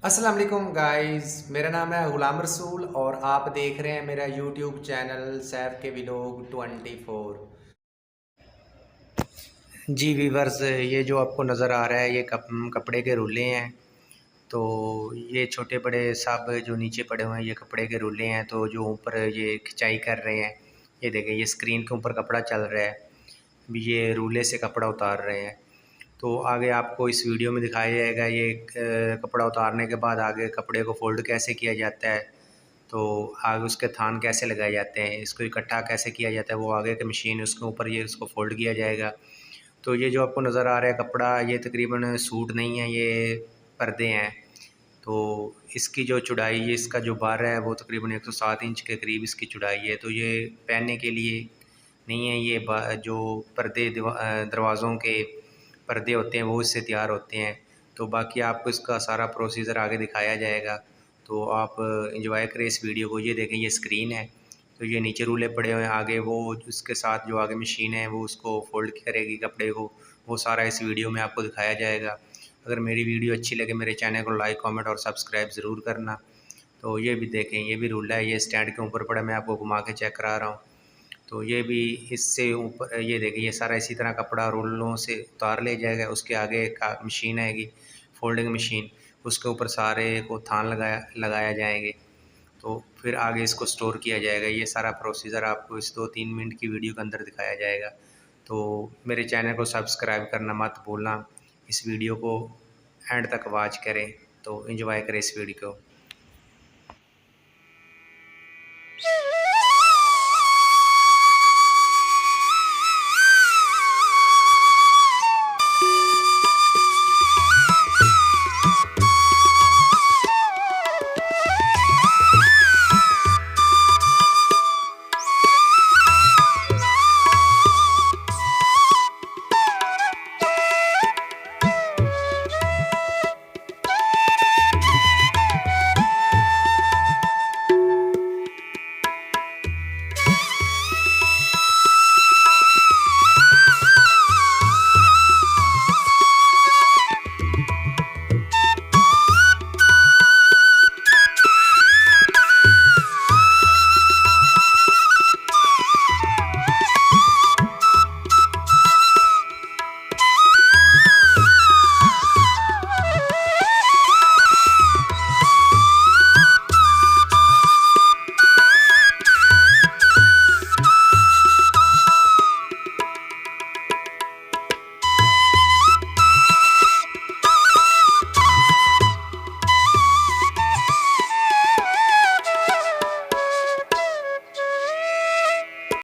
अस्सलाम वालेकुम गाइस, मेरा नाम है गुलाम रसूल और आप देख रहे हैं मेरा यूट्यूब चैनल सैफ के व्लॉग 24। जी वीवर्स, ये जो आपको नज़र आ रहा है ये कपड़े के रुले हैं। तो ये छोटे बड़े सब जो नीचे पड़े हुए हैं ये कपड़े के रुले हैं। तो जो ऊपर ये खिंचाई कर रहे हैं, ये देखें, ये स्क्रीन के ऊपर कपड़ा चल रहा है, अभी ये रूले से कपड़ा उतार रहे हैं। तो आगे आपको इस वीडियो में दिखाया जाएगा ये कपड़ा उतारने के बाद आगे कपड़े को फ़ोल्ड कैसे किया जाता है, तो आगे उसके थान कैसे लगाए जाते हैं, इसको इकट्ठा कैसे किया जाता है, वो आगे की मशीन उसके ऊपर ये इसको फ़ोल्ड किया जाएगा। तो ये जो आपको नज़र आ रहा है कपड़ा, ये तकरीबन सूट नहीं है, ये पर्दे हैं। तो इसकी जो चौड़ाई है, इसका जो बार है वो तकरीबन 107 इंच के करीब इसकी चौड़ाई है। तो ये पहनने के लिए नहीं है, ये जो पर्दे दरवाज़ों के पर्दे होते हैं वो इससे तैयार होते हैं। तो बाकी आपको इसका सारा प्रोसीजर आगे दिखाया जाएगा, तो आप एंजॉय करें इस वीडियो को। ये देखें, ये स्क्रीन है, तो ये नीचे रूले पड़े हुए हैं, आगे वो उसके साथ जो आगे मशीन है वो उसको फ़ोल्ड करेगी कपड़े को, वो सारा इस वीडियो में आपको दिखाया जाएगा। अगर मेरी वीडियो अच्छी लगे मेरे चैनल को लाइक कमेंट और सब्सक्राइब ज़रूर करना। तो ये भी देखें, ये भी रूल है, ये स्टैंड के ऊपर पड़ा, मैं आपको घुमा के चेक करा रहा हूँ। तो ये भी इससे ऊपर, ये देखिए, ये सारा इसी तरह कपड़ा रोलों से उतार ले जाएगा। उसके आगे एक मशीन आएगी, फोल्डिंग मशीन, उसके ऊपर सारे को थान लगाया जाएंगे। तो फिर आगे इसको स्टोर किया जाएगा। ये सारा प्रोसीजर आपको इस 2-3 मिनट की वीडियो के अंदर दिखाया जाएगा। तो मेरे चैनल को सब्सक्राइब करना मत भूलना, इस वीडियो को एंड तक वॉच करें, तो एंजॉय करें इस वीडियो को।